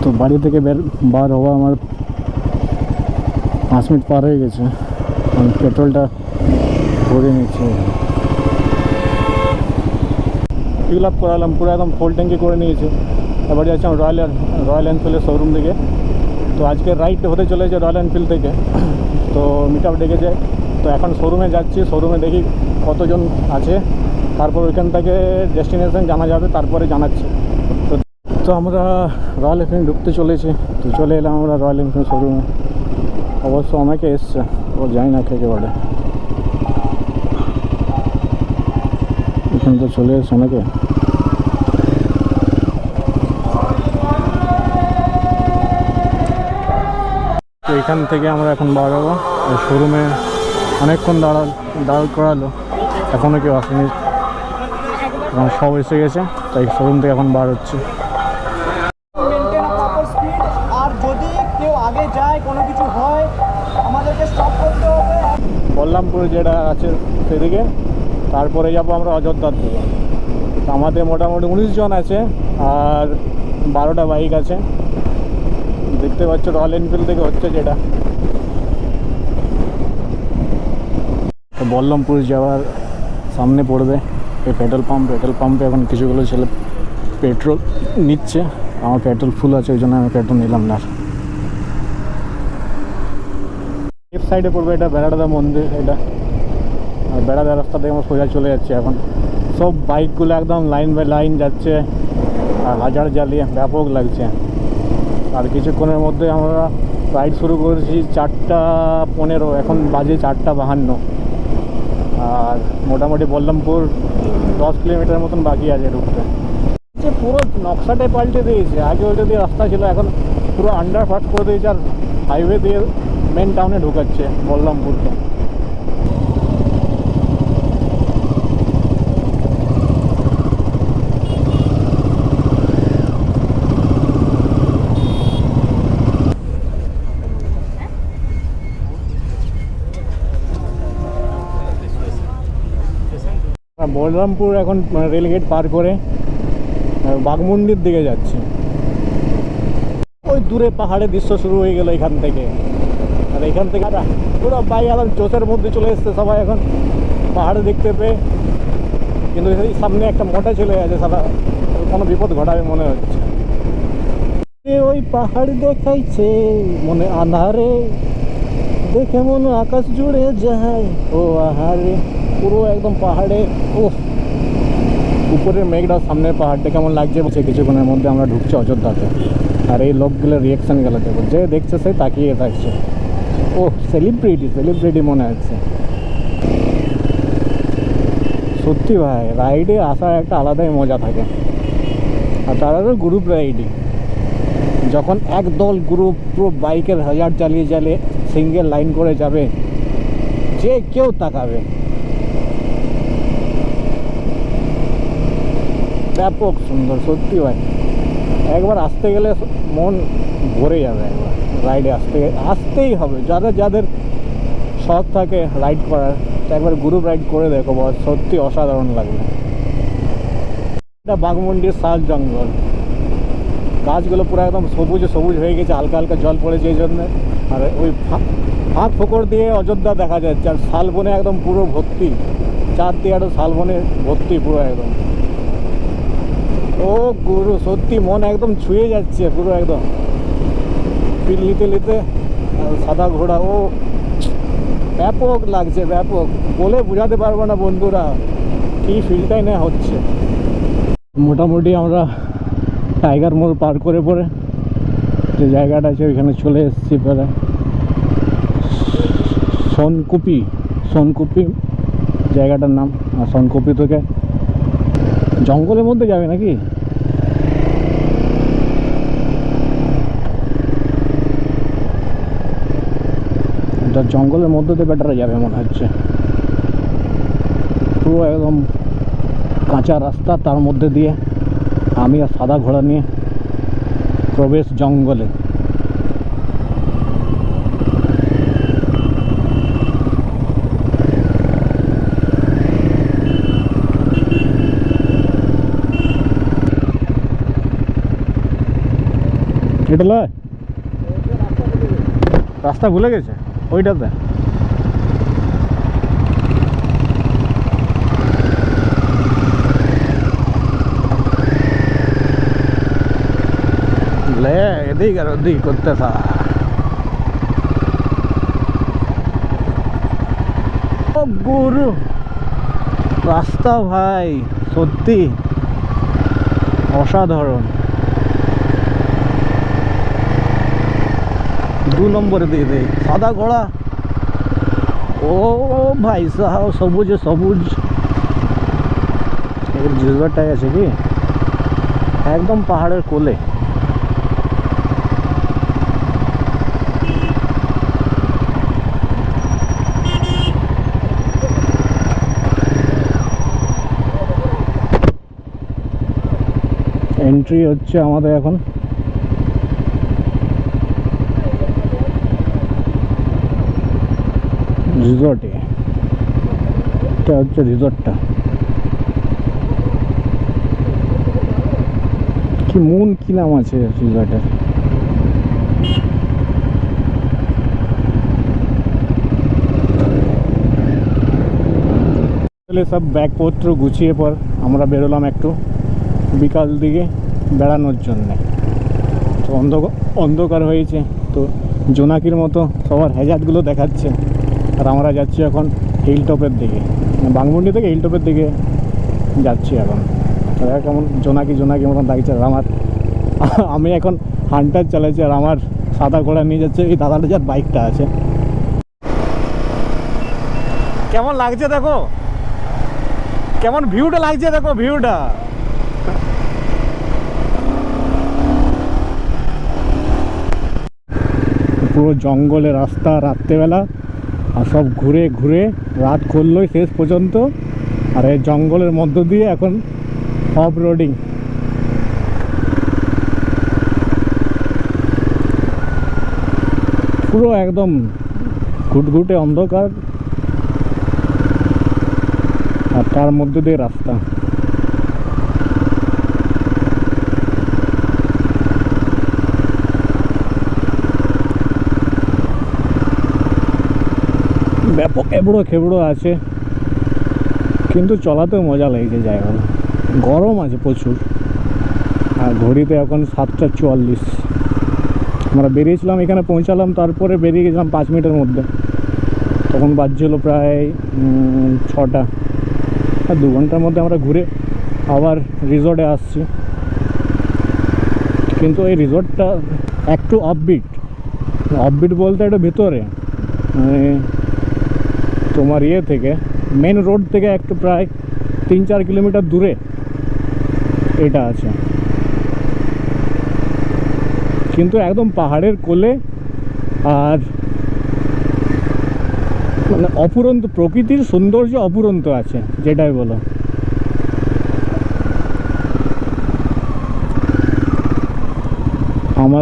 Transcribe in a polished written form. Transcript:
তো বাড়ি থেকে বার হওয়া আমার 5 মিনিট পার হয়ে গেছে, কারণ পেট্রোলটা ভরে নিচ্ছে। ফিল আপ করালাম, পুরো একদম ফুল ট্যাঙ্কি করে নিয়েছে। এবার যাচ্ছি আমি রয়্যাল এনফিল্ডের শোরুম থেকে। তো আজকে রাইড হতে চলেছে রয়্যাল এনফিল্ড থেকে, তো মিট আপ ডেকেছে। তো এখন শোরুমে যাচ্ছি, শোরুমে দেখি কতজন আছে, তারপর ওইখান থেকে ডেস্টিনেশন জানা যাবে, তারপরে জানাচ্ছি। তো আমরা রয়্যাল এনফিল্ড ঢুকতে চলেছি। তো চলে এলাম আমরা রয়্যাল এনফিল্ড শোরুমে। অবশ্য অনেকে এসছে, ও যাই না খেকে বাড়ে, এখানে তো চলে এসছে অনেকে। তো এখান থেকে আমরা এখন বার হবো। শোরুমে অনেকক্ষণ দাঁড় করালো, এখনও কেউ আসেনি, সব এসে গেছে, তাই শোরুম থেকে এখন বার হচ্ছে। আর যদি কেউ আগে যায়, কোনো কিছু হয়, আমাদেরকে স্টপ করতে হবে। বলরামপুর যেটা আছে সেদিকে, তারপরে যাবো আমরা অযোধ্যার দিকে। আমাদের মোটামুটি 19 জন আছে আর 12টা বাইক আছে। দেখতে পাচ্ছ রয়্যাল এনফিল্ড থেকে হচ্ছে যেটা। তো বলরামপুর যাওয়ার সামনে পড়বে এই পেট্রোল পাম্পে এখন কিছুগুলো ছেলে পেট্রোল নিচ্ছে। আমার পেট্রোল ফুল আছে, ওই জন্য আমি পেট্রোল নিলাম না। লেফট সাইডে পড়বে এটা বেড়াদা মন্দির, এটা আর বেড়াদা রাস্তা থেকে আমরা সোজা চলে যাচ্ছি। এখন সব বাইকগুলো একদম লাইন বাই লাইন যাচ্ছে আর হাজার জ্বালিয়ে ব্যাপক লাগছে। আর কিছুক্ষণের মধ্যে আমরা রাইড শুরু করেছি 4:15, এখন বাজে 4:52। আর মোটামুটি বলরামপুর 10 কিলোমিটার মতন বাকি আছে ঢুকতে। পুরো নকশাটাই পাল্টে দিয়েছে। আগে ওইটা দিয়ে রাস্তা ছিল, এখন পুরো আন্ডারপাস করে দিয়েছে আর হাইওয়ে দিয়ে মেন টাউনে ঢুকাচ্ছে বলরামপুরকে। বলরামপুর এখন রেলগেট পার করে বাঘমুন্ডির দিকে যাচ্ছে। ওই দূরে পাহাড়ের দৃশ্য শুরু হয়ে গেল এখান থেকে। আর এখান থেকে পুরো বাইক একদম চোখের মধ্যে চলে এসছে সবাই এখন পাহাড়ে দেখতে পেয়ে। কিন্তু সেই সামনে একটা মোটা চলে গেছে, সাদা কোনো বিপদ ঘটাবে মনে হচ্ছে। ওই পাহাড় দেখাইছে মনে আন্ধারে, দেখে মনে আকাশ জুড়ে যায় ও আহারে। পুরো একদম পাহাড়ে, ও উপরের মেঘটা, সামনের পাহাড়টা কেমন লাগছে বলছে। কিছুক্ষণের মধ্যে আমরা ঢুকছি অযোধ্যাতে। আর এই লোকগুলোর রিয়াকশান গেলো দেখো, যে দেখছে সে তাকিয়ে থাকছে। ও সেলিব্রিটি মনে হচ্ছে। সত্যি ভাই, রাইডে আসার একটা আলাদাই মজা থাকে। আর তারা তো গ্রুপ রাইডই, যখন একদল গ্রুপ পুরো বাইকের হাজার চালিয়ে সিঙ্গেল লাইন করে যাবে, যে কেউ তাকাবে। ব্যাপক সুন্দর সত্যি ভাই। একবার আসতে গেলে মন ভরে যাবে। একবার রাইডে আসতেই হবে। যাদের শখ থাকে রাইড করার, তো একবার গ্রুপ রাইড করে দেখো, সত্যি অসাধারণ লাগবে। এটা বাঘমুন্ডির শাল জঙ্গল, গাছগুলো পুরো একদম সবুজ হয়ে গেছে, হালকা হালকা জল পড়েছে এই জন্য। আর ওই ফাঁক ফোকর দিয়ে অযোধ্যা দেখা যাচ্ছে, আর শালবনে একদম পুরো ভর্তি, চারদিকে একটা শালবনে ভর্তি পুরো একদম। ও গুরু, সত্যি মন একদম ছুঁয়ে যাচ্ছে পুরো একদম। ফিল নিতে সাদা ঘোড়া, ও ব্যাপক লাগছে, ব্যাপক বলে বোঝাতে পারবো না বন্ধুরা, কি ফিলটাই না হচ্ছে। মোটামুটি আমরা টাইগার মোড় পার করে পরে যে জায়গাটা আছে ওইখানে চলে এসেছি প্রায়। সোনকুপি জায়গাটার নাম। আর সোনকুপি থেকে জঙ্গলের মধ্যে যাবে নাকি, জঙ্গলের মধ্যে দিয়ে বেটারা যাবে মনে হচ্ছে। পুরো একদম কাঁচা রাস্তা, তার মধ্যে দিয়ে আমি আর সাদা ঘোড়া নিয়ে প্রবেশ জঙ্গলে। এটা লয় রাস্তা ভুলে গেছে ওইটাতে ले এদিক আর ওদিক করতে থা ও গুরু রাস্তা ভাই সত্যি অসাধারণ 2 নম্বরে দিয়ে দেয় সাদা ঘোড়া ও ভাই সাহেব সবুজ সবুজ এর রিজর্টটাই আছে কি একদম পাহাড়ের কোলে এন্ট্রি হচ্ছে আমাদের এখন রিসর্টে এটা হচ্ছে রিসর্টটা কি মুন কি নাম আছে রিসর্টের সব ব্যাগপত্র গুছিয়ে পর আমরা বেরোলাম একটু বিকাল দিকে বেড়ানোর জন্যে তো অন্ধকার হয়েছে তো জোনাকির মতো সবার হ্যাজার্ডগুলো দেখাচ্ছে আর আমরা যাচ্ছি এখন হিল টপের দিকে বাংমুন্ডি থেকে হিল টপের দিকে যাচ্ছি এখন কেমন জোনাকি মতন লাগছে আর আমি এখন হান্টার চালাচ্ছি আর আমার সাদা ঘোড়া নিয়ে যাচ্ছে এই দাদাটা যার বাইকটা আছে কেমন লাগছে দেখো কেমন ভিউটা লাগছে দেখো ভিউটা পুরো জঙ্গলে রাস্তা রাত্রেবেলা আর সব ঘুরে ঘুরে রাত করলোই শেষ পর্যন্ত আর এই জঙ্গলের মধ্য দিয়ে এখন অফ রোডিং পুরো একদম ঘুটঘুটে অন্ধকার আর তার মধ্যে দিয়ে রাস্তা ব্যাপক এবড়ো খেবড়ো আছে কিন্তু চলাতেও মজা লাগছে জায়গাটা গরম আছে প্রচুর আর ঘড়িতে এখন 7:44 আমরা বেরিয়েছিলাম এখানে পৌঁছালাম তারপরে বেরিয়ে গেছিলাম 5 মিনিটের মধ্যে তখন বাজছিল প্রায় 6টা আর 2 ঘন্টার মধ্যে আমরা ঘুরে আবার রিসর্টে আসছি কিন্তু এই রিসর্টটা একটু অফবিট বলতে একটু ভেতরে মানে তোমার ইয়ে থেকে মেন রোড থেকে একটু প্রায় 3-4 কিলোমিটার দূরে এটা আছে কিন্তু একদম পাহাড়ের কোলে আর মানে অপুরন্ত প্রকৃতির সৌন্দর্য অপুরন্ত আছে যেটাই বলো